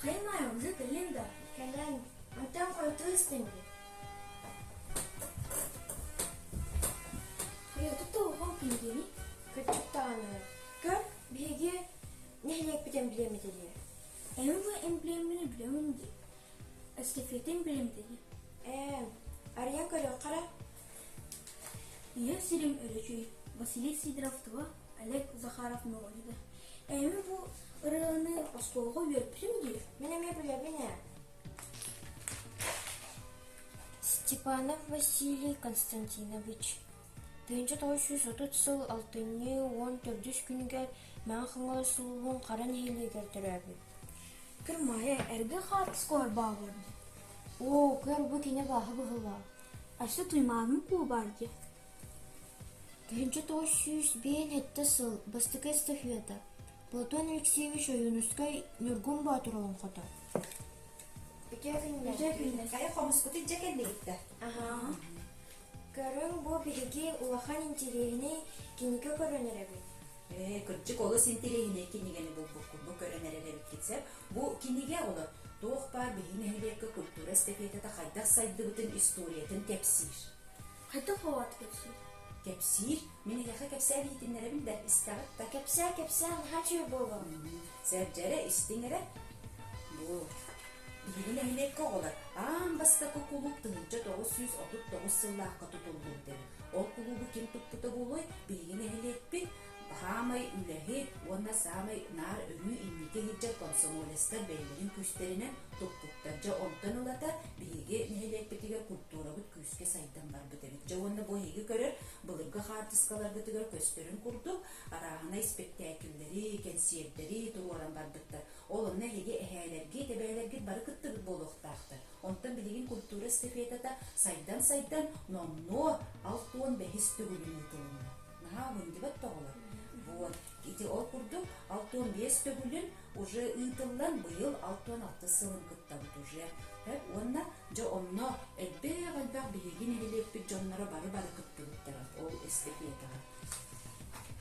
Хайма уже Линда. Кэлэн антан қойтуыстың. Хайоту тоғын пингени. Көттіқтағаны. Көр беге нәхлек бітен білемедері. Әмі эмблемini білемінде. Эстафетін білемедері. Ариян көрі қара. Я сирим өрөчүй. Василий Сидоровтова, Олег Захаров Новолида. Әмі бұл ұрығыны осколға веріп білемде? Менеме білеміне. Степанов Василий Константинович. 1930 сыл 6-10 күнгер мән қыңыр сұлуын қаран хейлегер түрәбі. Кір мая әргі қатыс қор бағырды. О, көр бұл кене бағы бұғыла. Ашы тұймағын қу барды. 1905 сыл бастықы эстафета. Платон Алексеевич Оюнускай Нюргун Батуровын қота. Бүкәкінлер. Кая қомыз күті жекенде кетті. Көрін бұл бігі ұлақан интерегіне кенеге көрінер әбі. Күрчік олы сентерегіне кенегені бұл көрінерелер кетсеп, бұл кенеге олы тоқ бар бігін әйлекі культура эстафетата қайдақ сайды бұтын историятын кәпсир. Қайда қуат кәпсир? Кәпсир? Мен яқа кәпсәр етінлері білді, істағытта. Кәпсәр, хачы болған. Сәрджәрі істіңірі бұл. Бігін әйлекі олар. Бастақы құлуп тұнынча 939 сыллаққа тұтылды деді. Ол құлубы кем тұппыты болой, бігін әйлекпі Хамай үләхи, онна самай нар өрі иннеке хиджат комсомолестар бәйлерін күстерінен тұппуқтаржа онтан ұлата бігі нәйлекпетіге культура бұд күске сайдан бар бұд әбет. Жа онна бойығы көрір, бұлырғы хартыскаларды түгер көстерін құрды, арағына спектакілдері, концерттері тұруаран бар бұдтар. Ол онна хеге әхәлерге, тәбәлерге бары күтті болуқтақты. Онтан білеген культура эстафетата сайдан номно 6-15 түгілін ұтылына. Наға өңді бәт тоғылар. Вот. Ити ол курду 6-5 төгүлүн уже ыйтылдан быйыл 6-6 сылын кыттабыт уже. Онна жа онно элбег бигин элеппи жоннора бары кыттыбыттара ол эстафетага.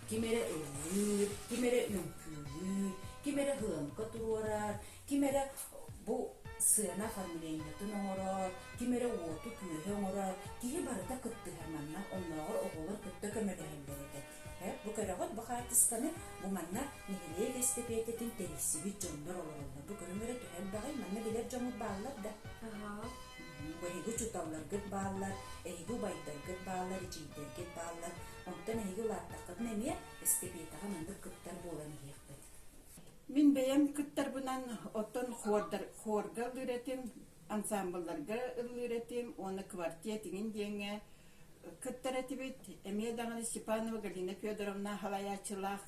Кимере ылы, кимере үңкүлү, кимере хыымка туурар, кимере бу сына оформлениятын оңорор, кимере оту күйе оңорор, кие барыта кытты херманна онногор оголор кытты көмөгөлөрдө. Бу көрөгөт бу хартысканы бу манна нехилег эстафететин терисиби жоннор олоролла. Бу көрөмөрө төһөл багай манна билер жомут баалар да. Бу эги чуталлар гыт баалар, эги байдар гыт баалар, ичидер гыт баалар. Онтан эги латтакыт неме эстафетага манды кыттар болан киекпет. Мен бәйем кыттар бунан оттон хорга үретим, ансамбльларга үретим, оны квартетинин деңе кыттар этибит, эмие даганы Степанова Галина Федоровна халаячылах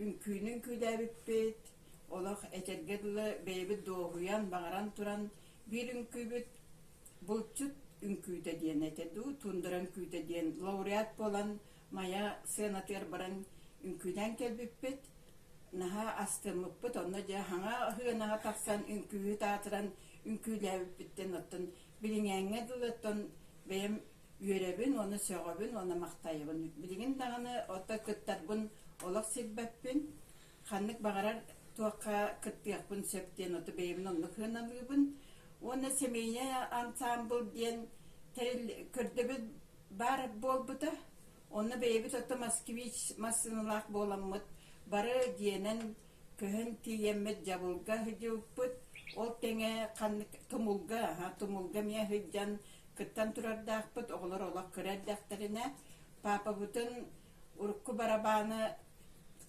үңкүйнүн күйләбиппит, олох этергерлы бейбит доғуян бағаран туран бир үңкүйбит булчут үңкүйді диен этеду, тундыран күйді диен лауреат болан мая сенатер баран үңкүйден келбиппит, наха астырмыппыт, онна жа хаңа хыанаға тақсан үңкүйі таатыран үңкүйләбиппиттен оттон билиңәңе дылыттон бейем Үйеребін, оны сөғабін, оны мақтайыбын. Білген дағаны ота күттарбын олық селбәппін. Қанлық бағарар туаққа күттіяқпын сөптен оты бейімін оны қыналығыбын. Оны семейне ансамбл ден күрдібі бар болбыда. Оны бейбіт оты Москвич масынылақ боламыд. Бары денен көхін тиеммет жабылға хүдеуіппіт. Ол тәңе қанлық тұмылға мия хүдjан Кыттан турардақпыт, оғылар олақ көрәддәқтеріне, папа бұтын ұрыққы барабаны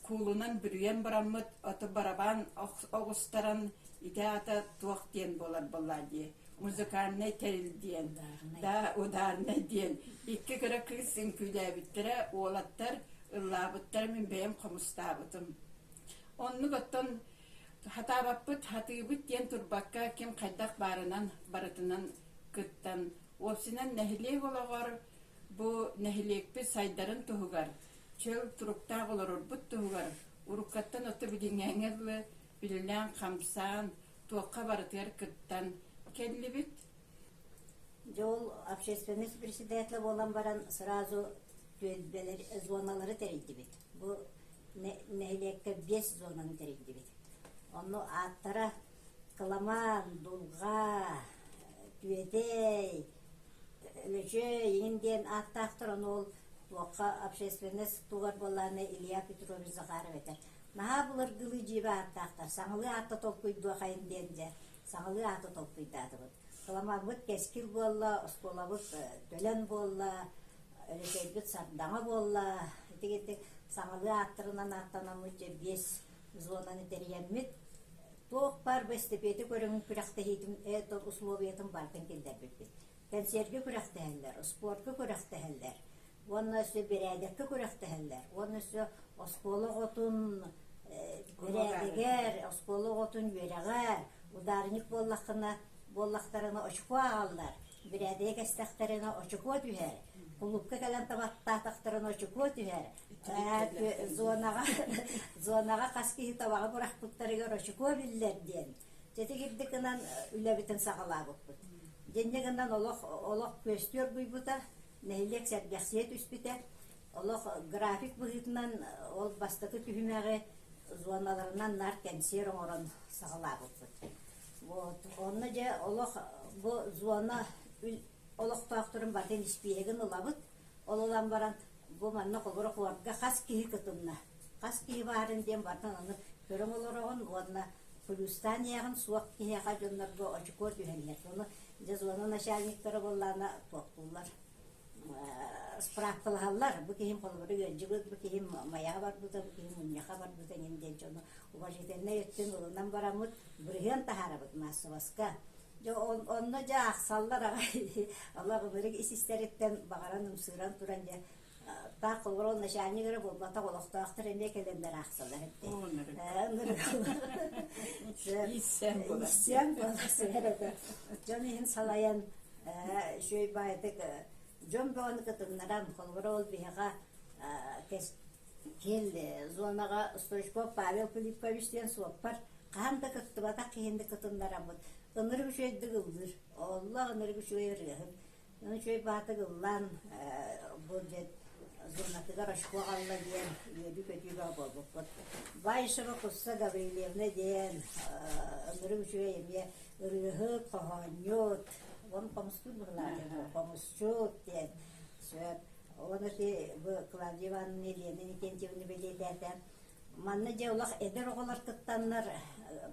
кулунан бүрген барамыд, оты барабан оғыстаран ите ата туақ ден болар болады. Музыкарны тәріл ден, да ударны ден. Икки көрі күйсін күйләбіттірі, олаттар, ұллабыттар мен бәйім қомыстабытым. Онны бұттын хатабаппыт, хатығыбыт ден турбаққа кем қайдақ барынан, барытынан кыттан. Осынан нәхилек олағар, бұ нәхилекпі сайдарын тұғығар. Чөл тұруқтақ олар ұрбыт тұғығар. Ұрыққаттан оты біліңәңерлі, білілән қамсан, туаққа барытығар кыттан. Келі бит? Жол общественность председателі болан баран сразу зоналары тәрейді бит. Бұ нәхилекке 5 зонаны тәрейді бит. Оны аттара каламан, дулга, түйетей, өлөчө, еңінден аттақтырын ол туаққа общественность туғар боланы Илья Петрович Захаров етер. Наға бұлар гылы жебе аттақтар, саңылы атты толпойду қайынден же, саңылы атты толпойду аты бұд. Калама бұд кескил болла, оскола бұд төлен болла, өлөчөй бұд сардаңа болла, етек саңылы аттырынан аттанамы же 5 зонаны терьенмит. Тоқ бар бәстепеті көріңін күрәқті хейтім, әтіл условиятым бартын келдер бітпет. Консервге күрәқті әлдер, спортқа күрәқті әлдер. Онна өсі берәдекке күрәқті әлдер. Онна өсі осколы ғотын берәдегер, осколы ғотын берәғер, ударник боллақтарына очқуа алдар. Берәдег әстәқтарына очқуа түхер. Құлыпқа кәлін табаттақтарына очқуа түхер. Зонаға қасқи табаға бұрақ бұттарығыр очқуа білдер ден. Жеті кірдікінен үләбітін сағала бұппыт. Деннегінен олық көстер бұйбыта, нәйлек сәргәқсиет үспітер. Олық график бұғытынан ол бастықы түхімәғі зоналарынан нар кәнсер оңырын сағала бұппыт. Онны же олық бұл зона олық тақтырын бартен іспиегін ұлабыт. Ол олан баран бұл манны қолғыры қуарга қас кейі күтімна. Қас кейі барын ден бартан оны көрім олырығын онына Плюстан яғын суақ кейеға жонларға очықор түйенлер. Оны жезуаны начальниктары болларына тоқтулар. Справкалығалар. Бұл кейім қолыбыры өнжігіт, бұл кейім маяға бар бұда, бұл кейім ұнняға бар бұда. Енден жоны уважительне өттен ұлынан барамыд бүрген тахары бұд масы басқа. Онны жа ақсаллар ағай. Аллах өмірік ісістереттен бағаран ұмсыран тұран жа. Та қолғыр ол начальнигері болбата қолықтақтыр әне келендер ақсалар әтті. Иссен боласы әреді. Жон ең салайын жөй байдық. Жон бағаны күтімнаран қолғыр ол бейға кел зонаға Стоичков Павел Филипповичтен суаппар. Қанды күтті бата кейінді күтімнаран бұд. Үнір күшейді ғылдыр. Олла үнір күшей рығын. Үні жөй баты ғыллан бұл жет. Зонатыгар ашқуағалла ден, үйеді көтіға болбық. Байшығы құсса Гаврилевна ден, өмірі үшіге еме ұрығы қоғанет, оны қомыстыр бұғылады, қомыстчут ден. Оны Клавдия Ивановна Елена Никентьевна белейдерден. Манны же олақ әдер оғалар күттанлар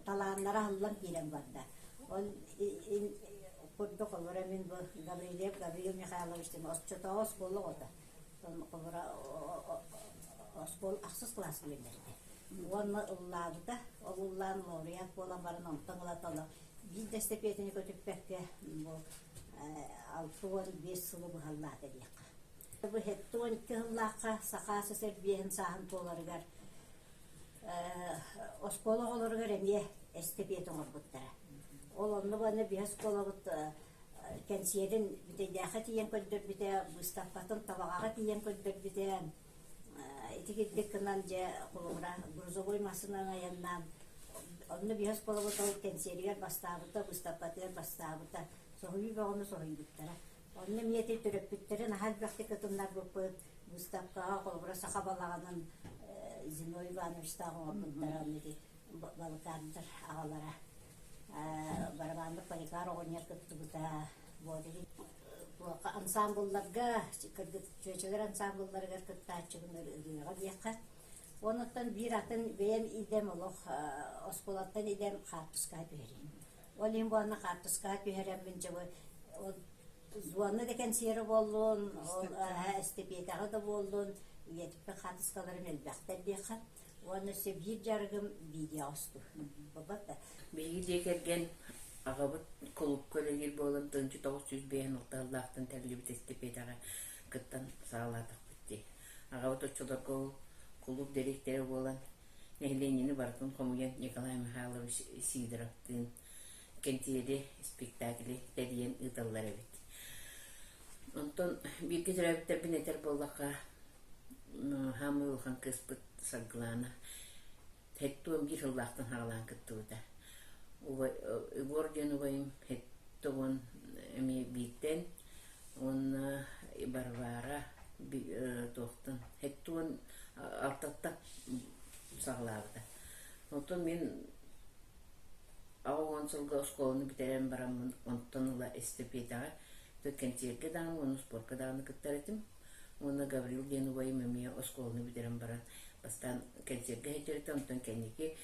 талағанлары алылан келен барды. Ол құрды қолыра мен Гаврил Михайловичтен осчетауыз қолы ода. Оскол ақсыз классы белерді. Оны ұллады, ол ұллан лауреат болан барын ұмтың ұлаталы. Бид дәстепетіне көтіппәкке 6-5 сылы бұғаллады дейіқ. Бұл хетті 12 ұллаққа сақасы сәрбейін сағын толарығар. Осколы оларығар әме әстепетін ғырбыттары. Ол оны баны бейс қолы бұтты. Кәнсерін бітейдәқі тиен көддір біте, бұстаппатын табағаға тиен көддір біте, етігеддік кынан же қолымыра грузовой масынан аяннан. Оны бейс қолы бұтал кәнсерігер бастабыта, бұстаппатығер бастабыта, соғый бағыны соғый бүттірі. Оны метей түріп бүттерін ахал бәқті күтімлер бұппыт, бұстапқаға қолымыра сақа балағанын Зиной Ивановичтағын бұттары балықардыр ағалара. Барабандық парикар оғынер күтті бұта бодығы. Ансамблларға, чөчігер ансамблларға күтті ачығыныр ұйыға бияққа. Онықтан бір атын бейім идем олық, осколаттан идем қартысқа түйерейін. Ол ең бұғаны қартысқа түйерем бінші бұл. Зуанны декен сері болуын, әстепетағы да болуын, етіппен қартысқаларын әлбәқтер бияққа. Оны сөй бір жарығым видео ұсту. Бейгіде керген ағабыт құлып көлегер болып 1900 бейін ұқталдақтың тәрлібіт estepetaға күттан сағаладық бітті. Ағабыт ұчыларға құлып деректері болан нәйленені бартын қомыген Николай Михайлович Сидоровтың кентиеде спектаклі тәрген ұталар әбет. Онтон бірге түрәбіттер бінетер болаққа хамы ұлған кыспыт сағылана. Хеттуым бір ұллақтың хағалан күтті ұта. Горден ұвайым хеттуын әме биттен, оны барвара тоқтын. Хеттуын артаттақ сағылағыда. Онтон мен Ağon sılga oskolunu bitiren baramın ontanıla estepiyetağa tökkentiyerge dağını, onu sporka dağını kıttar etim. Ona Gavril Genova'yı memiye oskolunu bitiren baran bastan kentiyerge heceret ontan kendiki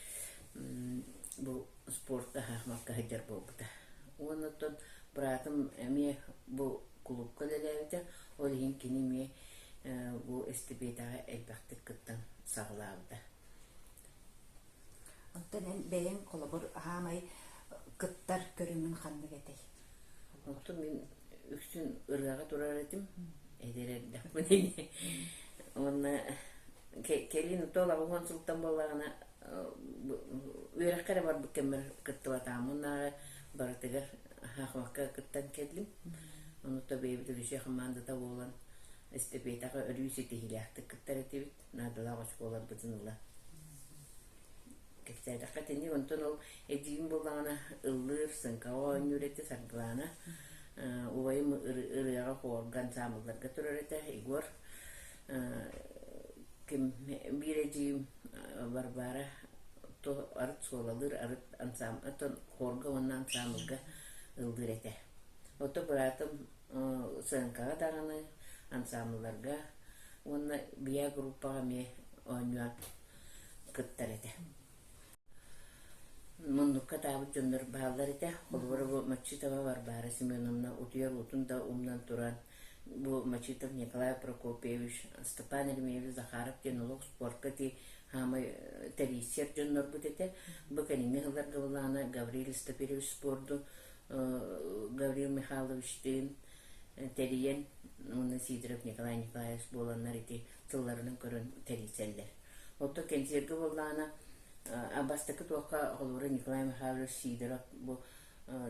bu sporta hahmakka hecer bolbuda. Ondan bırakım emi bu kulüpka lelevde olihin kinimi bu estepiyetağa elbaktık kıttan sağlavda. Ondan en beyin kolabor hamay kıttar körümün kanlı getey. Ondan ben üstün ırgağa durar edim. Edererdi bu neydi? Ona kelini tola uhan sultan bolağına üyerekkere var bu kemer kıttı vatam. Onlara barıtıgar haqmakka kıttan kellim. Onu da beybidir işe xamanda da olan estepeytağa örüyüsü tehilyahtı kıttar etibit. Nadala qoşuk olan bıdınıla. Kekçayda kateni ondan ol ediyim bolağına ılır sınka o önüreti sargılana. Uwayım ırıyağa horgan samıllarga turarete igor. Kim bir ediyim barbara to arıt solalır arıt ansam aton horga ondan samılga ıldır ete. Oto bıraktım sınka dağını ansamıllarga ona biya grupa me oynuyor kıttar ete. Mundukka tabut jönдөр bağlar ete. Olvara bu Machitova Varvara Semyonovna utuyar utun da umdan turan. Bu Machitov Nikolay Prokopyevich, Stepan Ermeyevich Zakharov genolog sportka ti hamay terisyer jönдөр bu ete. Bu kaninge hılar gavlana Gavril Steperevich spordu, Gavril Mikhailovich din teriyen onu Sidorov Nikolay Nikolayevich bolanlar ete tıllarının körün teriseller. Oto kentiyerge bolana Abastaki toka olura Nikolay Mikhailovich Sidorov bu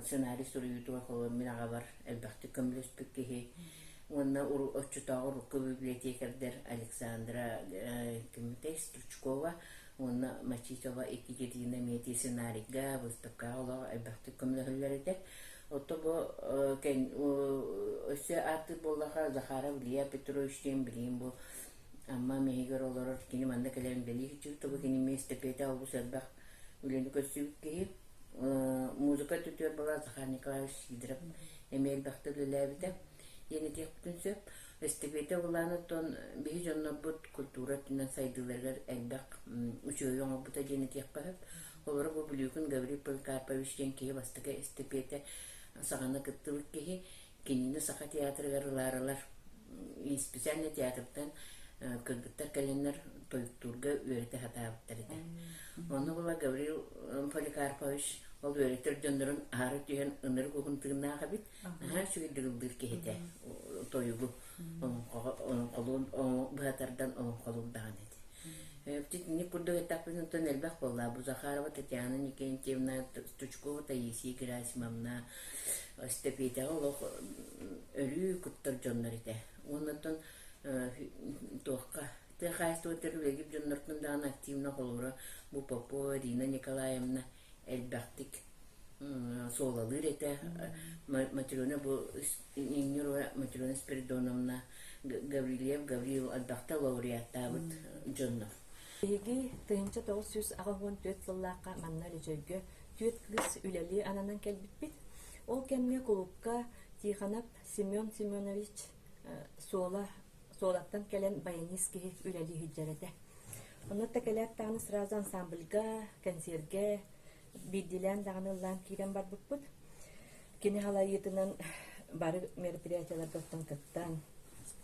senarist uruyutu var minaga var elbette kömülüs pekkehi ona oçutağı ruku bibliotekarder Alexandra Struchkova ona Machitova ekigedine meti senariga выставка ola elbette kömülühülleride oto bu ken öse artı bollaha Zakharov Liya Petrovich'ten bileyim bu amma mehigar olarak kini manda kalen beli hiç tabi kini mestepeta bu sabah ulen kösüp ki müzik tutuyor bala Zakhar Nikolaevich Sidorov emel baktı lelebide yeni tekniksep estepeta olan ton bir jonno bu kultura tinden saydılar elbak uçuyor ama bu da yeni teknik olarak bu büyükün Gavril Polikarpovich'ten ki bastıka estepeta sağana kıtılık ki kinini sakat tiyatrolarlar spesial tiyatrodan kırgıtlar kalenler toyukturga öğreti hata bitti. Onu bula Gavril Polikarpovich ol öğretir döndürün ağrı tüyen ınır kokuntuğuna kabit. Her şey dırıldır ki hete toyugu. Onun kolun, bu hatardan onun kolun dağın edi. Öptik kurdu etapının ton elbak bolla. Bu Zakharova Tatyana Nikentiyevna Struchkova Tayyisi Gerasimovna Stepeta ol ölü kuttar jonlar edi. Ondan tohka tehas to terülegi jönörtünden aktivna kolura bu Popo Irina Nikolayevna elbaktik solalır ete Matrona bu Inyorova Matrona Spiridonovna Gavril albakta laureat David jönör. Egi tığınca 964 yıllıqa mannar ejörgö tüet kız üleli ananan kelbitbit. Ol kemme kulupka Tikhanov Semyon Semyonovich Solattan gelen Bayaniski üleli hüccerede. Onu da gelet tağını sıraz ansambılga, konserge, bildilen dağınılan kiren bar butbut. Kini halayıdının bari merpiriyatyalar kıttan kıttan,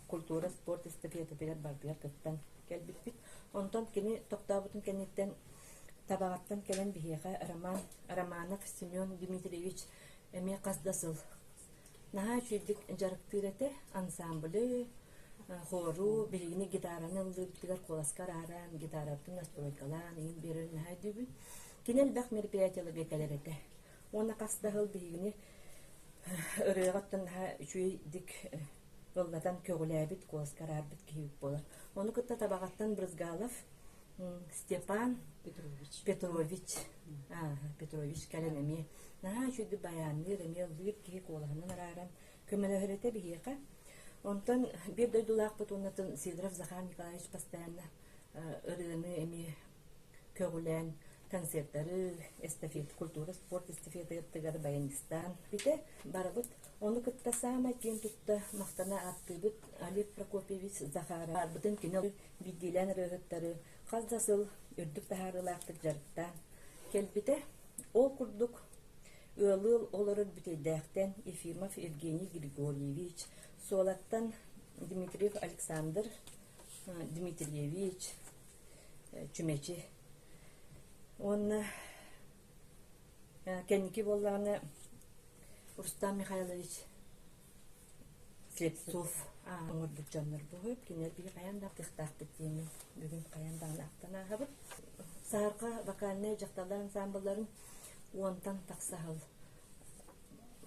kultura, sport, istafiyatı birer barbiyer kıttan gel bitbit. Ondan kini toktavutun kenitten tabağattan gelen bihiqa Aramanov Semyon Dmitrievich emi qasdasıl. Naha çüydük jarıktırete ansamblı, Horu bilgini gitarını lıbtıgar kolaskar aran, gitarabtın nastroykalan, in birin naha dübün. Kinel bak merpiyatyalı bekalerete. Ona kasdahıl bilgini ırıgattan naha çüydük yollatan kögülabit kolaskar arbit kihip bolar. Onu kıtta tabağattan Brizgalov, Stepan Petrovich kalememi. Naha çüydü bayanlı, remiyal lıb kihip kolahının araran. Kömele hörete bihiqa. Ondan bir de dulak butonatın Sidorov Zakhar Nikolaevich постоянно ırığını emi kögülen концерттары, эстафет, культура, спорт эстафетыгар Баянистан. Бите барабыт, оны кытта сама кен тутта мақтана аттыбыт Олег Прокопьевич Захара. Барбытын кино биддилен рöhöттары, қаздасыл үрдік тахарылақтық жарықтан. Келбите, ол курдук ылыл олорыр бітейдәқтен Ефимов Евгений Григорьевич, солаттан Дмитриев Александр Дмитриевич, Чумечи. Он кенники болланы Рустам Михайлович Слепцов. Оңыр бұтжанлар бұғып, кенер бір қаяндақ тықтақ біттеймін. Бүгін қаяндағын ақтана қабыт. Сарқа вокальный жақталар ансамбларын онтан тақсағыл.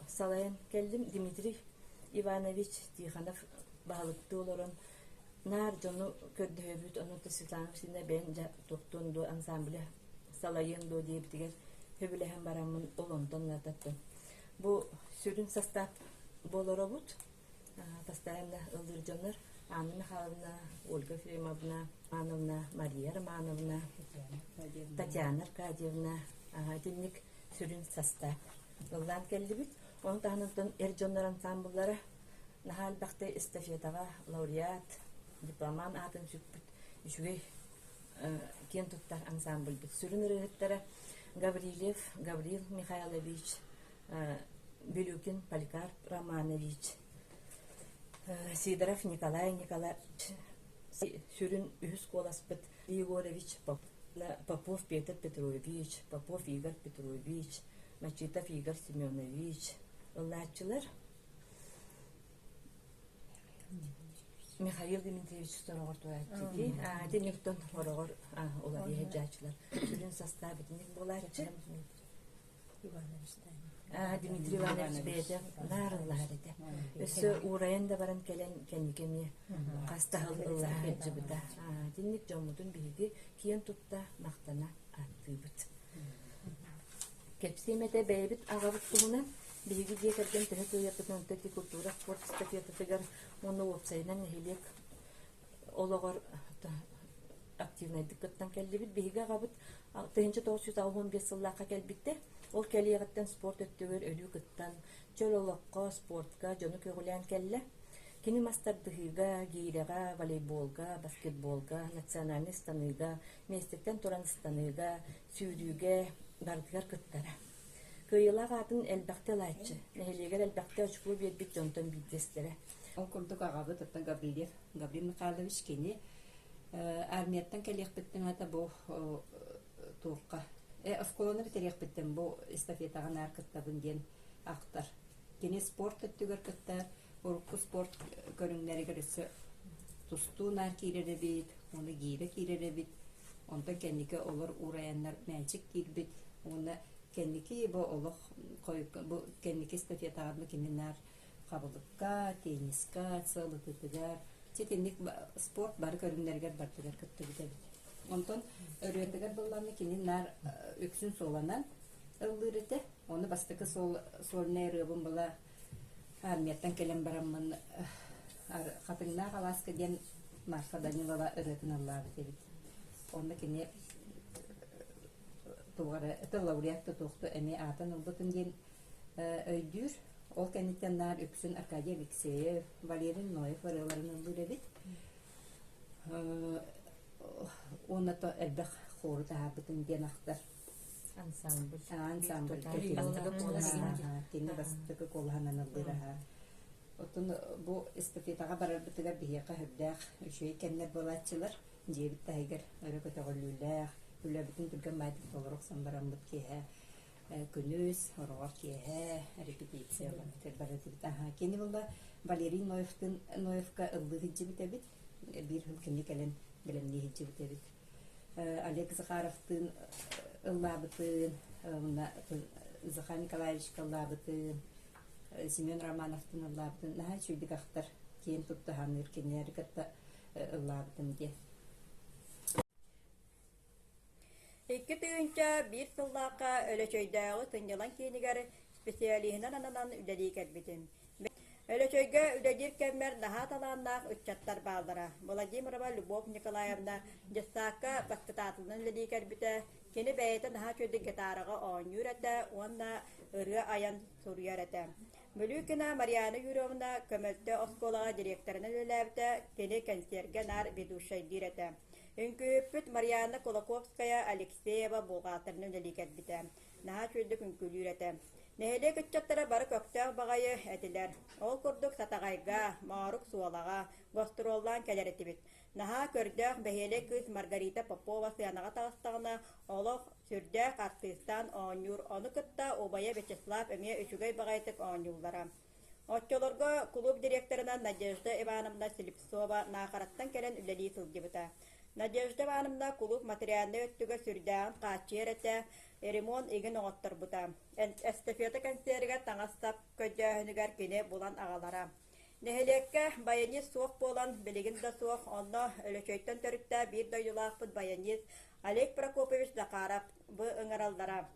Салайын келдім Дмитрий Иванович Тиханов бағылықты оларын нар жону көрді өбіт, оны Светланов сіне бән тоқтонду ансамблі салайын до дейбітігер өбіліген барамын олонтон нататтын. Бұл сүрін состав болары бұд, постоянно ылдыр жонлар Анна Михайловна, Ольга Филимовна, Ановна, Мария Романовна, Татьяна Аркадьевна, денник сүрін состав. Олдан келді біт, оның тағынықтан әржонлар ансамблары нахал бақты эстафетаға лауреат, дипломан атын сүкпіт үшугей кен тұттар ансамбль біт. Сүрін рыгыттары Гаврил Михайлович, Белюкин Поликарп Романович, Сидоров Николай Николаевич, сүрін үхіс коласпыт Егорович, Попов Петр Петрович, Попов Игорь Петрович, Мачитов Игорь Семенович, Лачылар Михаил Дмитриевич Сторогор туайчики, денектон хорогор олар ехеджачылар. Сүрін составы денек боларчы. Дмитрий Иванович бейді нарылар еді. Өсі урайында баран келен кәнекеме қастағыл ыллар еджі бұда. Денек жомудын бейді кейін тұтта мақтана атты бұд. Кепсемеде бейбіт ағабыт тұғынан биги декерден тәһәт уятып тәти культура спорт стафетатыгар моны опсайнан хилек ологор активный диккаттан келдибит биги габыт 1995 елларга келбитте ол келиягаттан спорт өттөгөр өлүү кыттан чөлолокко спортка жону көгүлән келле кини мастардыгыга гирега волейболга баскетболга национальный станыга местектен туран станыга сүйрүүгө бардыгар кыттара Кыйылар атын элбәкте лайчы. Нәһилегер элбәкте очкуу бербит жонтон биддестере. Он курдук агабы таттан Гаврил Михайлович кени армияттан келек биттен ата бу турка. Осколаны битерек биттен бу эстафетаган аркыттабын ден актар. Кени спорт өттүгөр кыттар, урукку спорт көрүңнәре көрөсө тусту нар кирере бит, оны гире кирере бит. Онда кеннике олар ураяннар мәчик кирбит. Оны кенники бу олох койук бу кенники эстафетаганы кининар кабылыкка, тенниска, сылытыгар, четенник спорт бар көрүннәргә бартыгар кыттыгы. Онтон өрөтөгөр булларны кининар өксүн соланан ылдырыты, оны бастыкы солнай рыбын була армияттан келен барамын катыңна каласка ден Марфа Данилова өрөтүн аллар дебит. Онда кине это лауреатты тоқты әме атын ұлбытын ден өйдүр. Ол кәнеттеннар өксін Аркадий Алексеев, Валерий Ноев варыларын ұлбыр әбет. Оны то әлбәқ қоры тағабытын ден ақтар. Ансамбль. Ансамбль. Кені бастығы қолғанан ұлбыр аға. Отын бұл эстафетаға барар бұтыға бейеқа хөбдәқ үшөй кәннер болатчылар. Жебіт тәйгер өрі көтіғылуләқ. Үлі бүтін түрген мәйтік толырық санбаран бұт кейі күніз, орғар кейі, репетиция барады біт. Кені бұлда Валерий Ноевка ұлды хиджі біт әбіт, бір хыл кені кәлін білімне хиджі біт әбіт. Олег Захаровтың ұлла бұтын, Захар Николаевич ұлла бұтын, Семен Романовтың ұлла бұтын, наға чүйдік ақтар кейін тұтты ханыр кені әрікатта ұлла бұтын де. Икки тыгынча бир тыллааққа өлөчөйдәғы тынжылан кейінігер специалиһинан ананан үлелей кәрбітім. Өлөчөйгө үледир кеммер наха талааннаах үтчаттар баалара. Владимирова Любовь Николаевна жастаакка баскытаатылын ледикербите кини бэйэте наха чөйдү гитарага ооньюрете, уонна ырыа аян суруярете. Мүлүүкина Марьяна Юрьевна көмөлтө осколага директорына лөләбите кини консерге нар ведущайдирете. Үңкүүппүт Марьяна Кулаковская Алексеева булгаатырны ледикербите. Наха чөйдү күнкүлүүрете. Нехеле кытчаттара бары көктөг багайы этилер. Ол курдук сатагайга, маарук суалага, гостроллан келеретибит. Наха көрдөг бехеле кыз Маргарита Попова сыянага тагыстагына олох сүрдөг артистан оонюр, оны кытта Обая Вячеслав эме үчүгөй багайтык оонюллара. Отчолорго клуб директорынан Надежда Ивановна Слепцова нахараттан келен үлели сылдыбыта. Надежда Ивановна клуб материалны өттүгө сүрдөгөн каачиерете, ремонт иген оғаттар бұта. Эстафета концерге таңастап көддәхінігер кене болан ағалара. Нехелекке баянис суық болан, білігін да суық, онно өлөчөйттен төрікті бір дойдулақ бұд баянис Олег Прокопович Захаров бұ ыңыралдара.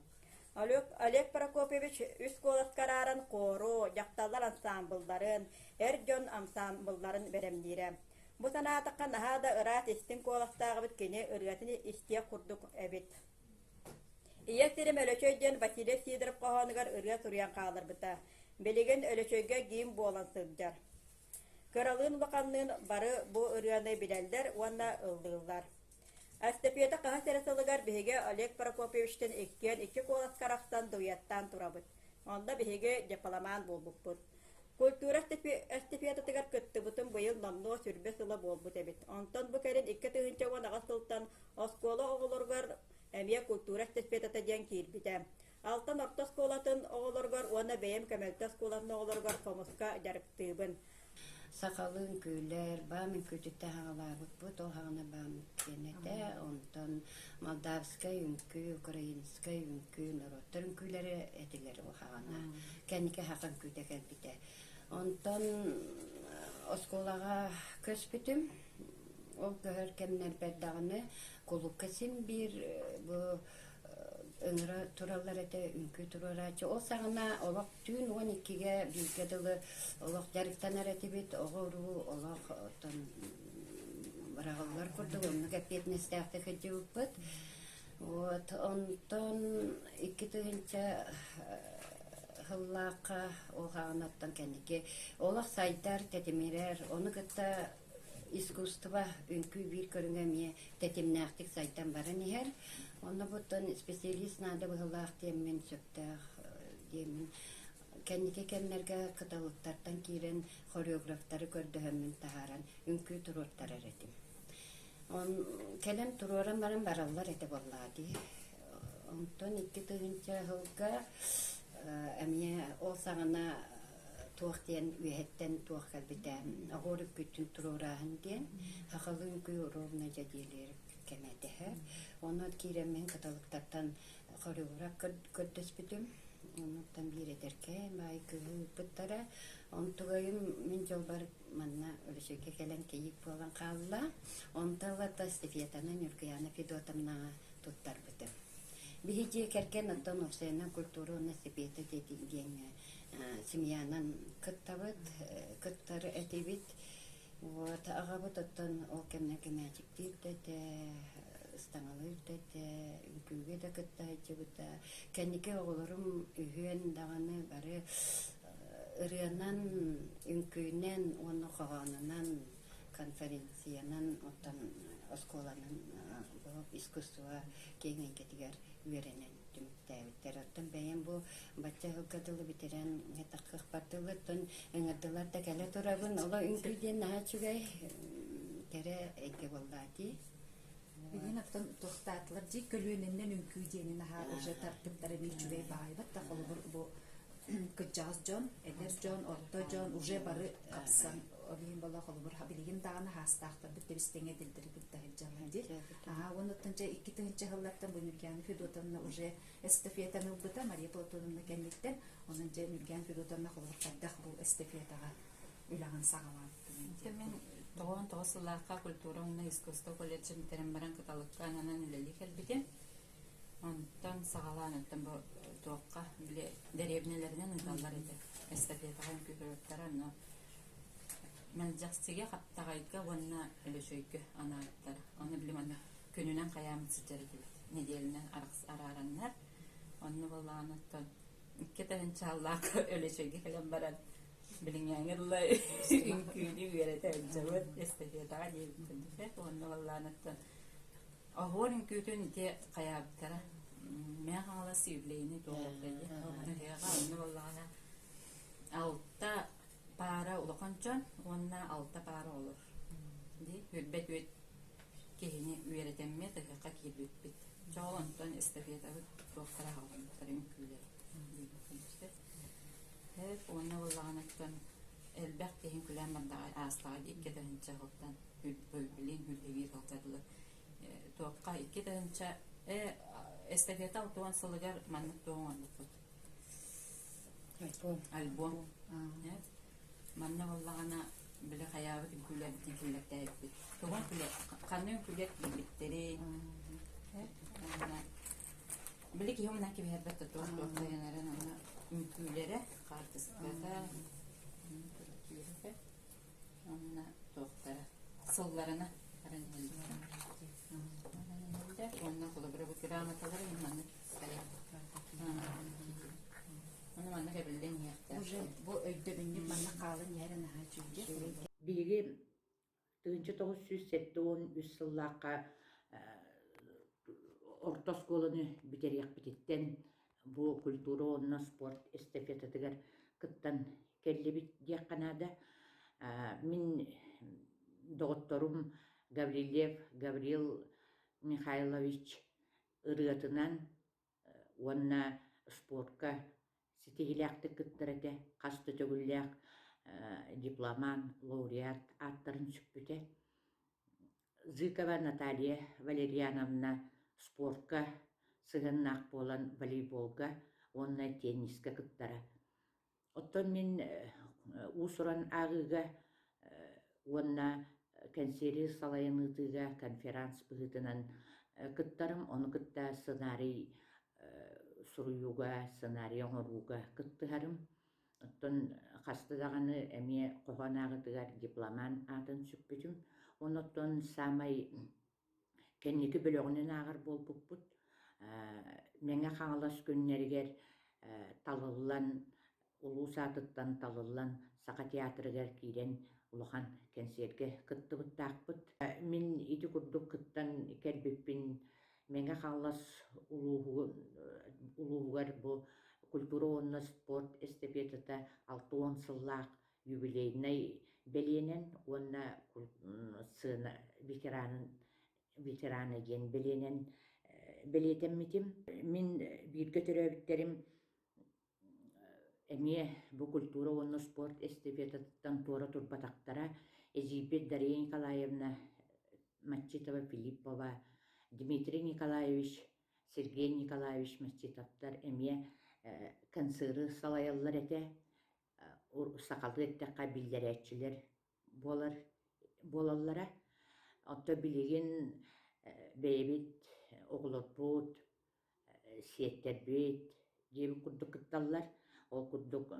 Олег Прокопович үс коласкарарын қору, жақталар ансамблдарын, әрджон ансамблдарын беремдері. Бұ санатыққа нахада ырат істің коластағы бұд кене ырғатыны істе құрдық әбет. Иестерим өлөчөйден Василий Сидоров қоғаныгар ырға сурян қалыр бұта. Белеген өлөчөйге гейм болан сылдар. Көралын бақанның бары бұ ырғаны білелдер, уанна ылдылдар. Әстепеті қаға сәресілігар беге Олег Прокоповичтен екі қолас қарақтан дуяттан тұрабыд. Онда беге депаламан болбук бұд. Культура әстепетітігар көтті бұтын бұйыл намно сүрбе сылы болбуд әбіт. Онтан бұ кәрін 2 тығынча уан аға сылтан осколы оғылырғар әмия культура әстепетіті ден кейірбіті. Алтын орта сколатын оғылырғар, оны бәйім көмелті сколатын оғылырғар комуска жарықтыбын. Сақалын көйлер, бамын көтітті ғалабыт бұд, ол ғана бамын кенеті, онтан Молдавскай үнкі, Украинскай үнкі, Народтар үнкілері әтілері ол ғана. Кәнеке хақын көйті кәлбіті. Онтан осколаға көз бітім, ол көхір кәмнер бәрдағыны, колуп кәсім бір ыңыра туралар әті үнкі турарачы. Ол сағына олақ түн 12-ге бүйгеділі олақ жарықтанар әті бет, оғыру олақ барағылар күрді, оны кәпетінесті ақты көді өппіт. Онтан 2 түгінші хыллаққа олғағынаттан кәнеке. Олақ сайдар тәтемерер, оны күтті искусство үнкі бір көріңе ме тәтемнәқтік сайдан барын ехер. Оны бұттан специалист нады бұғылақ деймін сөптәқ деймін. Кәнеке кәнлерге қыталықтардан кейрен хореографтары көрдіғімін тағаран үнкі тұрорттар әретім. Кәлем тұрорын барын баралар әті болады. Онтан 2 түгінші ғылға әмие ол сағына туақ дейін үйеттен туақ кәлбітен ағорып күттін тұрорағын дейін хақылы үнкі ровна жадиелер кәмәдігі. Оны кейремен каталықтардан хореограф көрдөс бітім. Онықтан бір едеркен, бай күгі бұттара. Онтығайым мен жол барып манна өлішеге кәлен кейік болған қалыла. Онтығылата стефиетанын үргіяны Федотамнаға тұттар бітім. Бейде кәркен оттан орсайынан культуру насипеті дедеген семьянан кыттабыт, кыттары әтебет. Ағабыт оттан ол кәмнәге мәжіктер дәді, ыстаңалы дәді, үнкіге де кытта әтчі бұта. Кәнеке оғылырым үйен дағаны бары ұрыянан, үнкүйінен, оны қоғанынан, конференциянан, оттан осколанан болып искусства кеңен кетігер үйеренен. Оттан бәйін бұл бача ғылқадылы бітерен ғетаққық бартылыттын өңірділар да кәлі тұрабын. Ола үнкүйден наға чүгай кәрі әйке болды. Бүгін аттан тоқтатылар дей көлуінен үнкүйдені наға ұжы тарттықтары бей чүгай байбат та қолы бұл күджаз жон, әдер жон, орта жон, ұжы бары қапсан обейін бола қолы бұр хабилеген дағаны хастақтар бітті бістеңе ділдірі бітті ғылжалан дей. Оны оттанча 2 түгінші ғыллаттан бұл Нүрген Федотовна ұжы эстафетаны ұлбыта Мария Платоновна кәнліктен, онынча Нүрген Федотовна қолы қаддақ бұл эстафетаға үліған сағалан. Мен тоғын тоғысылаққа культура ұңна искусство колледжін терен баран каталыққа ананан үлелі кәлбеде. Онтан сағалан өттен бұл тоққа біле деревнелерінен ұйталар еді. Эстафетаға үмкүтөрөттара, но мен жақсыге қаптағайға онна өлөшөйкі ана айттар. Оны білім ана күнінен қаямын сүттері келеді. Неделінен арараннар. Оны болағын аттан. Икке тәхінші Аллақы өлөшөйге келен баран. Білің яңырлы үмкүлі үйереді өджауыт эстафетаға дейін күндісе. Оны болағын аттан. Оғыр үмкүтін де қаябыттара. Мен қаңала сүйіблейіні тоғылдайды. Оны болағына алтта пара улақанчан, онна алта пара olur. Hürbet öt kehini üyeretenme tıkaka kirlüt bit. Çoğundan estafiyata doktora alın, tarım külleri. Hep ona olağanaktan elbek kehin külen bandağı asla deyip kedahinca halktan hülbilin hülbevir halkadılı. Toqqa iki dahinca estafiyata altıvan salıgar manlık doğum anlık. Album. Manna vallagana bile hayabı küller bitin küller tayıp bit. Toğun küller, kanun küller bitleri. Bile ki homdan ki bir herbette toğun dayanaren ana külleri kartısıklarda. Ona toğutara, sollarına karan elbette. Ondan kula bıra bu kiramataları imanlı sayar. Onu manna kebilden yakta. Bu öydürünün bana kalın yerine hacıcı. Biri 1973 yıllarca orta skolunu bitiriyek bititten bu kulturu onna sport estafetatigar kıttan kelli bit diye kanada min doktorum Gavril Mikhailovich ırıatınan onna sportka sitihilakты kıttırete kastı tөгүлләк дипломан, лауреат аттарын сүппүте. Зыкова Наталья Валерьяновна спортка сыгыннак болан волейболга, онна тенниска кыттара. Оттон мен усуран агыга онна консери салайыныдыга конферанс быгытынан кыттарым, оны кытта сценарий суруюга, сценарий оңоруга кыттыгарым. Оттон хастыдағаны әме қоғанағыдығар дипломан атын сүппүтім. Оноттон самай кеннекі бөлігінен ағыр бол бұппыт. Менге қаңылас күннергер талылан, улу сатыттан талылан сақа театрыгар кейден улахан кенсерге кытты бұттақпыт. Мен иді күрдік кыттан кәлбеппін менге қаңылас улуғар бұл культура онна спорт эстафетата 6 сыллақ юбилейной беленен онна сына ветераны ген беленен белетеммитим. Мен бирге төрөбүттерим эме бу культура онна спорт эстафетатан тора турбатактара Эзибет Дарья Николаевна Мачитова Филиппова, Дмитрий Николаевич, Сергей Николаевич Мачитовтар эме концеры салайаллар эте сакалды эттекка билдеречилер болаллара. Отто билеген бейбит, оғлотбут, сиеттербит, жеби курдук кытталлар. Ол курдук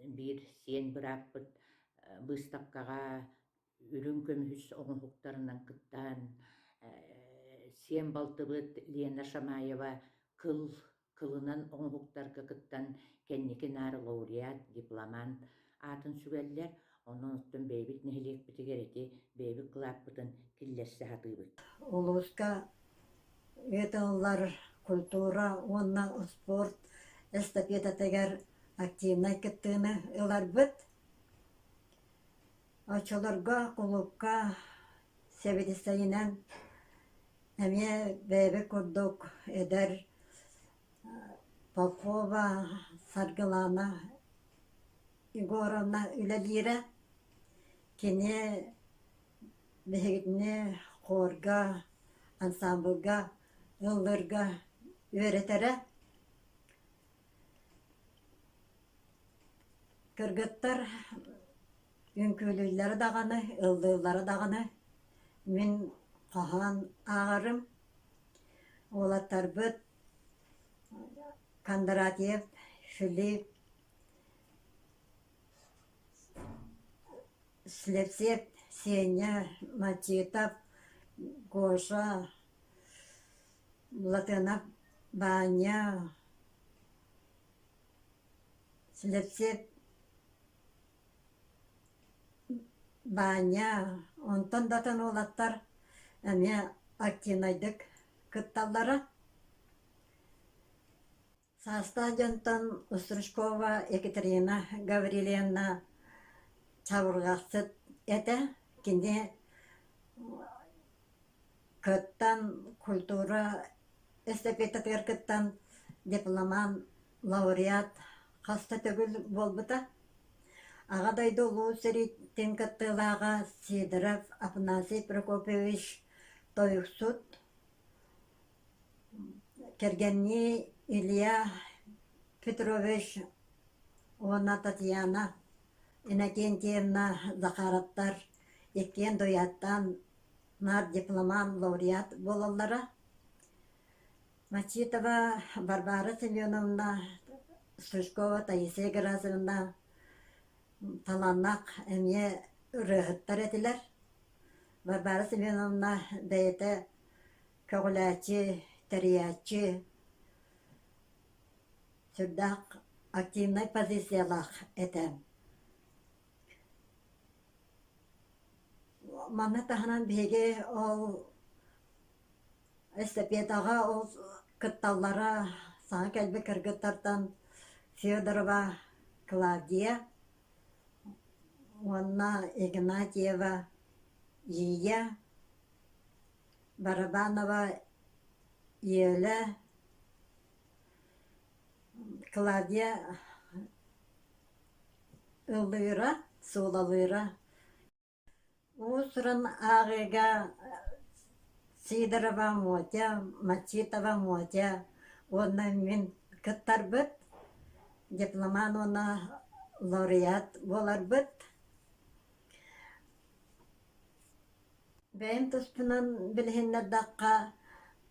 бир сен бираппыт быстапкага үрүн көмүс оңуктарынан кыттан сен балтыбыт Лена Шамаева кылынан оңуктарга кыттан кенники нары лауреат, дипломан атын сүгеллер. Онон оттон бейбит нехилек битигерети бейбит кылаппытын киллерсе хатыбыт. Улуска эталар культура, онна спорт эстафета тегер активный кеттыны ылар бит. Очолорга, кулукка, себедисайынан әме бәйбі көрдік әдір Попова, Саргылана, Егоровна үләдері кене бәйгідіне қорға, ансамблға, ылдырға өретері. Кыргыттар үңкөлілері дағаны, ылдылары дағаны, мен қаған ағарым, олаттар бұд Кондратьев, Филипп, Слепцев, Сеня, Мачитов, Гоша, Латынов, Баня, Слепцев, Баня, онтон датын олаттар, әме активнайдык кытталлара. Саста жонтон Устрышкова Екатерина Гаврилевна чабыргаксыт эте, кинде кыттан культура эстепетатыр кыттан дипломан лауреат хаста төгүл болбута. Агадайды улуу сериттен кыттылага Сидоров Афанасий Прокопьевич Тоюксут, Кергенни Илья Петрович, Она Татьяна Иннокентьевна Захараттар, Еккен дояттан нар дипломан лауреат болаллара. Мачитова Барбара Семеновна, Сушкова Таисия Геразовна таланнак эмне рыгыттар этилер. Барбара Семеновна бейте көгүләчи, териячи, сүрдак активный позициялах этем. Мана таханан беге ол эстепетага ол кытталлара саңа кәлбе кыргыттартан Федорова Клавдия, Анна Игнатьева Ия, Барабанова Еле, Клавдия Ылыра, Сулалыра. Усран Агыга Сидорова Мотя, Мачитова Мотя, онна мен кыттар быт, дипломан она лауреат болар быт. Бәйім тұспынан білгеннер даққа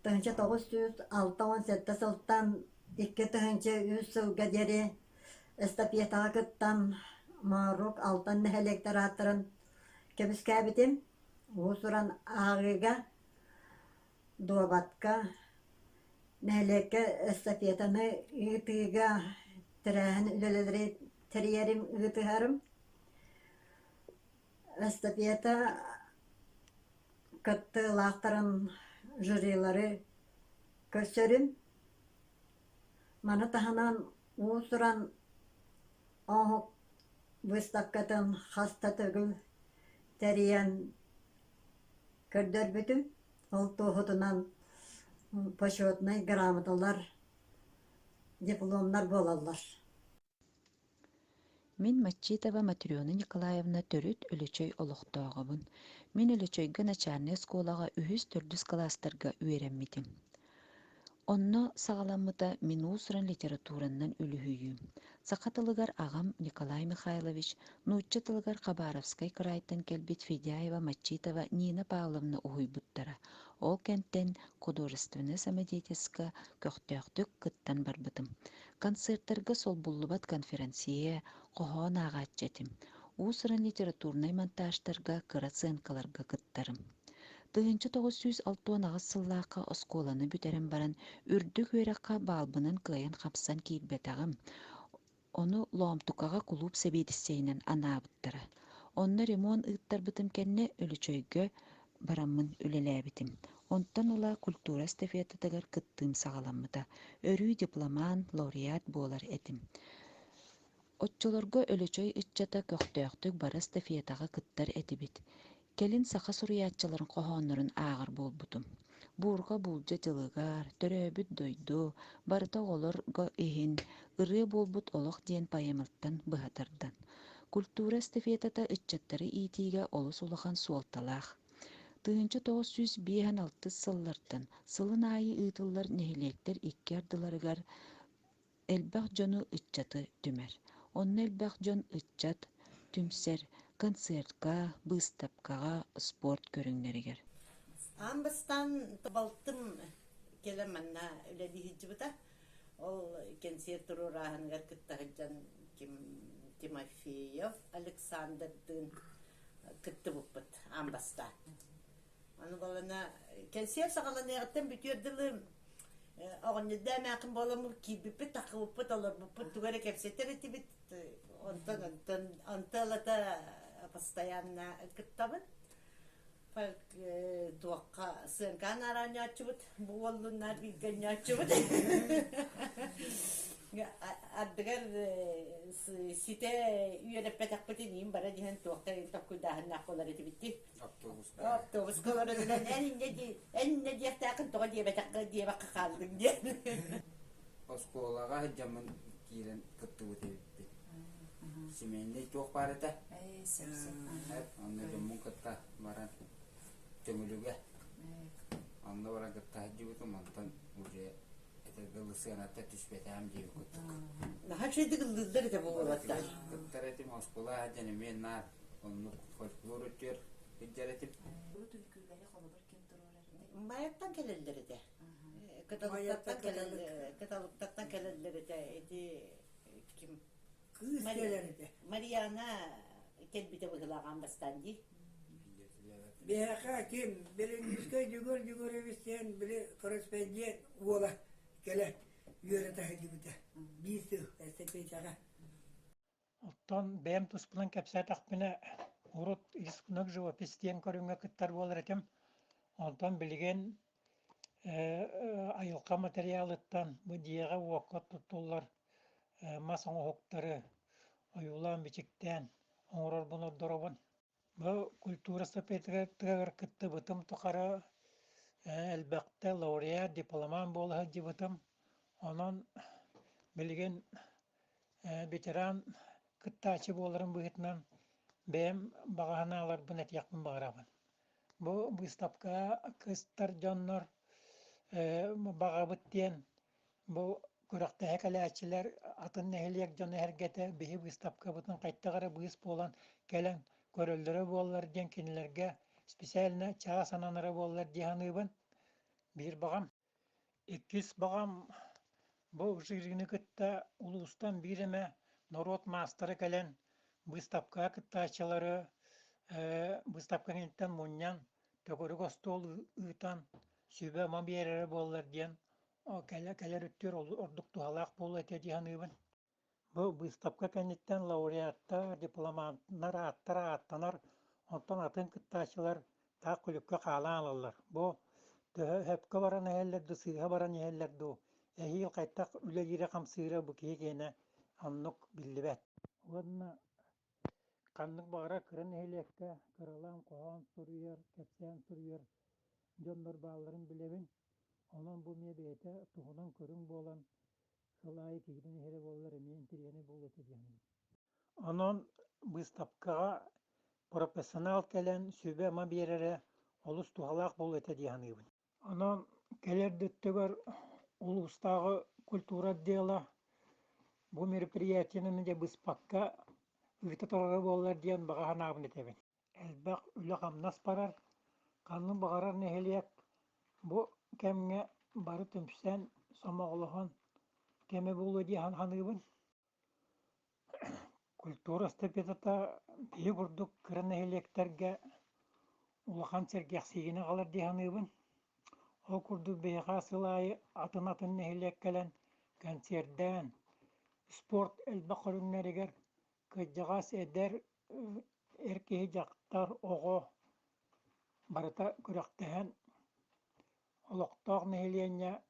1967 сылттан 2003 сылға дері эстафетаға кыттан марук алтын нәхелектер аттырын кебіс кәбітім. Усуран ағыға дуабатка нәхелекке эстафетаны ұйтыға тірәхін үлелері тірерім ұйтығарым. Эстафета кытты лақтырын жюрилары көсөрүм. Маны таханан уусуран оңук выставкатын хаста төгүл тәриян көрдөр бүтүм. Ол тоғытынан почетный грамоталар, дипломдар болалар. Мен Мачитова Матрёна Николаевна төрүт өлөчөй олохтоогобун. Мен өлөчөйгө начальный сколага үһүс төрдүс класстарга үйренмитим. Онно сагаламмыта мен усуран литературанан үлүһүйүм. Сакатылыгар агам Николай Михайлович, нууччатылыгар Хабаровскай крайтан келбит Федяева, Мачитова, Нина Павловна уһуйбуттара. Ол кенттен художественно-самодеятельска көктөктүк кыттан барбытым. Концерттарга сол буллубат конференция, кохон агаччатым. Усуран литературнай монтажтарга, кыраценкаларга кыттарым. 1906 сыллааққа осколаны бүтерен баран үрдүк өраққа балбынан кыйын хапсан киирбетагым. Оны лоомтукага кулуп себедиссейнен анаабыттара. Онны ремонт ыттарбытым кенне өлүчөйгө бараммын үлелээбитим. Онтан ола культура эстафетатыгар кыттыым сагаламмыта. Өрүү дипломан, лауреат болар этим. Отчолорго өлөчөй ытчата көктөктүк бара эстафетага кыттар этибит. Келин саха суруяччыларын кохоннорун аагыр болбутум. Буурга булжа жылыгар, төрөбүт дойду, барыта олорго ихин, ырыы болбут олох диэн пайымылттан быһатардан. Культура эстафетата ытчаттары иитиге олус улахан суолталаах. 1956 сыллартан сылын айы ыытыллар нехилектер икки ардыларыгар элбэх жону ытчаты түмер. Онны элбэх жон ытчат түмсер концертка, выставкага, спорт көрүңнеригер. Амбыстан балтым келеманна үледи хиджибыта. Ол кенсер турурахынгар кыттахыджан Тимофеев Александрдын кытты буппут амбаста. Аны балана кенсер сагалан ягыттан бүтүрдүлү оғыннеда мәқін боламы кибиппі тақыбыппы олар бұппы тугары кепсеттер етібіт онталата постоянно кыттабын. Туаққа сыңқан араны ачыбыт, бұғылынар білген ачыбыт. Ардығар сите үйеріп бәтақпытын ең бара дейін туаққа таққыдағын наққолар етібітті. Автобус колары дилен энне диэхтаакын тога диэбэтакка диэбакка калдың диэн. Осколага жаман киирен кыттыбыт эбиппит. Семейный тоқ бар эте. Анна жаммун кытта баран төмөлүгө. Анна баран кытта жибит мантан уже это гылысыанатта түспетам деп кыттык. Наха чөйдү гылдыр эте болуатта. Кыттар этим оскола жана мен нар онну фольклор өтөр Гидеретип. Маяктан келелдери де. Каталыктан келелдери де. Эти ким? Кыз келери де. Марияна келбите быгылаган бастан ди. Бияка ким? Белингизге жүгөр эбистен биле корреспондент уола келе үйөрө тахыдыбыта. Бису эстепечага. Оттон бэм туспулан кепсатакпына урут искунак живописьтен көрүнгө кыттар болар этем. Онтон билген айылка материалыттан бу диэга уоккот туттулар масон оһуктары оюлан бичиктен оңорор бунордоробун. Бу культура стапетигер кытты бытым тукара элбекте лауреат дипломан болha жибытым. Онон билген ветеран кыттачы боларын быһытынан бэм баганалар бунет якын багарабын. Бу выставка кыстар жоннор багабыт диен бу көрөктө хекелечилер атын нехилек жон эргете бихи выставка бутун кайттагара быыс болан келен көрөлдөрө боллар диен кинилерге специально чаа сананары боллар диhanыбын. Бир багам 200 багам бу жирини кытта улустан биреме народ мастары келен выставка кыттачылары выставканын муньян төгөрүк остол ыытан сүбө мабиерere боллар диен келер үттөр ордук тухалак болу эте диhanыбын. Бу выставка кенниттен лауреаттар, дипломанттар, аттанар, онтон атын кыттачылар та күлүккө каалаан алалар. Бу хөпкө баран эхеллерди, сыыга баран эхеллерди. Эхил кайттак үлелире камсыыра бу киегене аннук биллибет. Уонна каннык багара кырын эхелекке кыралам коон суруер, кепсен суруер жоннор бааларын билебин. Онон бу мебете туһунан көрүң болан сылайы кигидин эхере боллар эмиен тирени болу тедиянын. Онон выставкага профессионал келен сүбе мабиерере олус тухалак болу тедияныбын. Онон келердеттөгөр улустагы культура дела бу мероприятиянын де выспакка ыйтаторары боллар диен багаанабын этебин. Элбак үлө камнас барар, канны багарар нехелиек бу кемге бары түмсен сомоголохон кеме болу диен ханыбын. Культура степетата бии бурдук кырын нехелектерге улахан сергексигине калар диеныбын. О курду бейга сылайы атын нехелек келен концертден спорт элбак көрүңнеригер кыджагас эдер эркеhi жактар ого барыта көрөктөһөн олоктоох нехиленье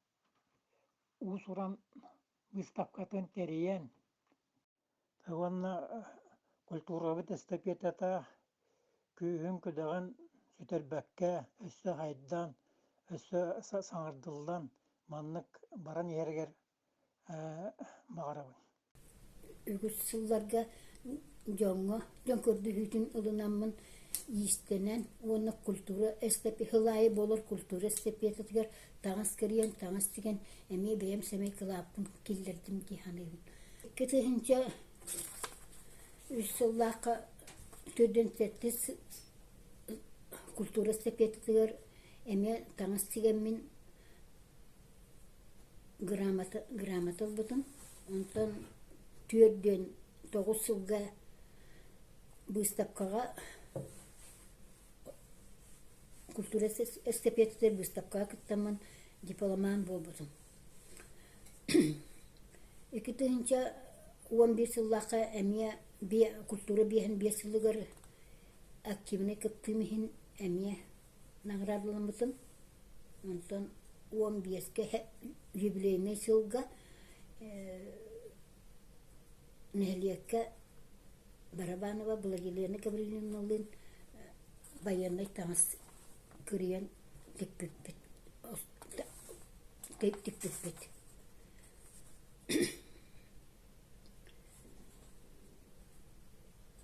уусуран выставкатын териен. Тагонна культурабыт эстепетата күйүн күдөгөн сүтөрбөккө өссө хайдан өссө саңардылдан маннык баран ергер багарабын. Үгүс сылларга жон көрдүһүтүн ылынаммын истенен оны культура эстепи хылайы болор культура эстепиятыгер таңас кирен таңас деген эми бем семей кылаптын киллердим диханыбын. Кетинче үсөллакка төдөн сеттис культура эстепиятыгер эми таңас деген мен грамотал бутун. Онтон түрден 9 сылга выставкага культура эстепетер выставкага кыттаман дипломан болбутун. 2011 сыллака эмия культура биһин 5 сылыгар активный кыптымыхин эмия наградыламытын. Онтон 15-ке юбилейный сылга Нехлиекке Барабанова Благилена Гавриловналын баянный таңыз көрген текпеппет.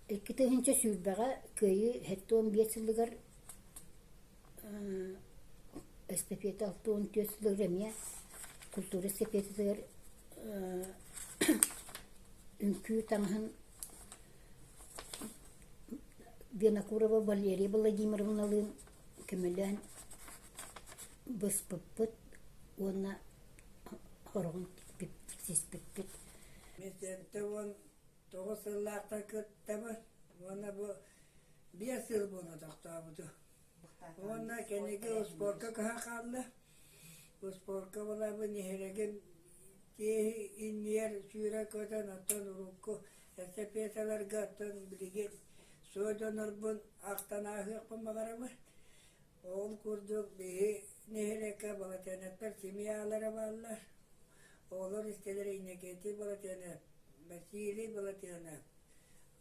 2-нче сүрбәгә көйі 15 жылыгар эстафета 14 жылыгар эмия культура эстафеталар үнкү таңын Винокурова Валерия Владимировналын көмөлөн быспыппыт оны хорогун сиспеппет. Месенте он 9 сыллакта кыттабы, оны бу 5 сыл болу тактабыды. Оны кенеге спортка кахалды. Спортка була бу нехереген те иннер сүйрө көтөн аттан урукку эстепеталарга аттан билген сойдонорбун актан ахык бумагарабы. Ол курдук бии нехереке балатенеттер семьялары баллар. Олар истелери инекети балатене Василий балатене.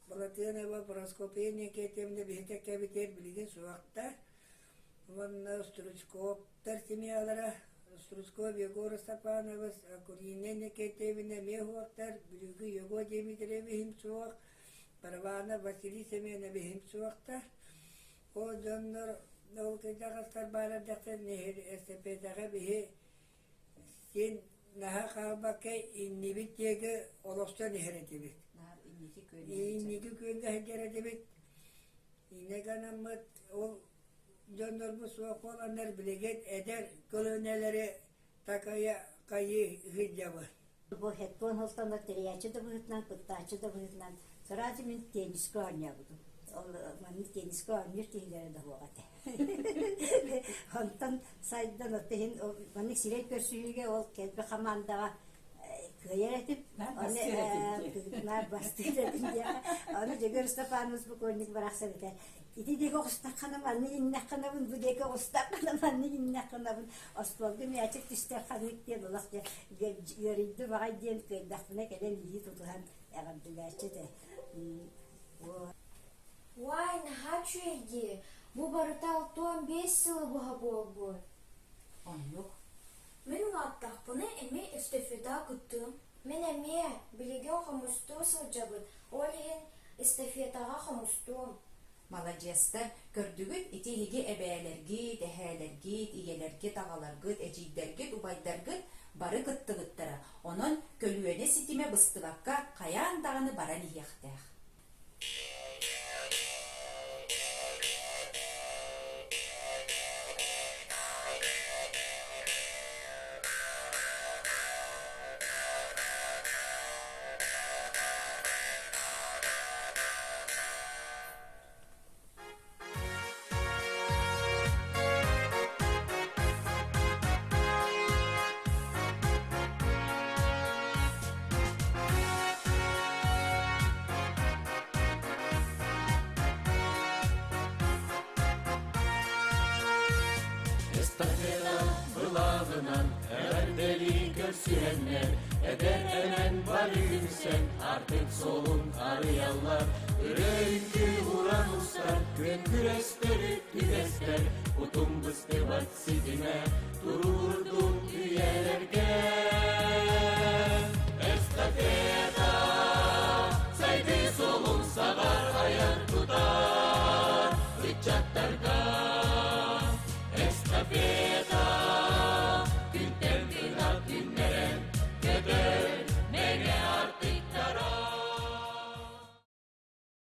Балатене ва проскопия инекетемде бихтекке битер билген суакта. Ванна Стручкоптер семьялары Стручков Егор Степанович, Акурine инекетевине мехуактар, Брюгü Его Дмитриев химсуак, Парвана Василий Семенович химсуактар. О доннор Нолкедагастар барадактар нехер эстепедага бихи сен наха кабаке иннибитеге олоста нехеретебит. Инниги көнге хетеретебит. Инеганамат ол доннор бу суаколанар билеген эдер колонелери такая кайы хиджабы. Бу хетпон холстандар терячы да быгытнан, пыттачы да быгытнан. Сразу мен тенниске ойнабыдым. Ол мен тенниске ойныр тегелері да боғаты. Онтан сайдан оттеген мен сирет көрсүйге ол келбе командаға көйеретип, оны бастыретим дия. Оны Жегер Степанович бу көрнүк баракса бите. Ити деге остакана манны иннаканабын, бу деге остакана манны иннаканабын. Осполду мячик тиштер хадык ден улак де йөрүдү бага ден көйдакына келен ии тутуган ягабдылачы де. Вай, нахачу еди. Bu barıta 15 сылы буга болбу. Онлук. Мен аттак буны эми эстафета кыттым. Мен эми билеген хамусту сылжабыт. Олеген эстафетага хамустум. Молодецтер көрдүгүт итилиги эбээлерги, дехелерги, ийелерги, тагаларгы, эжийдерги, убайдаргы бары кыттыгыттара. Онон көлүөнө ситиме быстыбакка каян даганы баран ийяктах. Estafeta bulağınan erdeli görsüyenler eder hemen varayım sen artık solun arayanlar Ürenkü uğran ustar gün güreşleri güreşler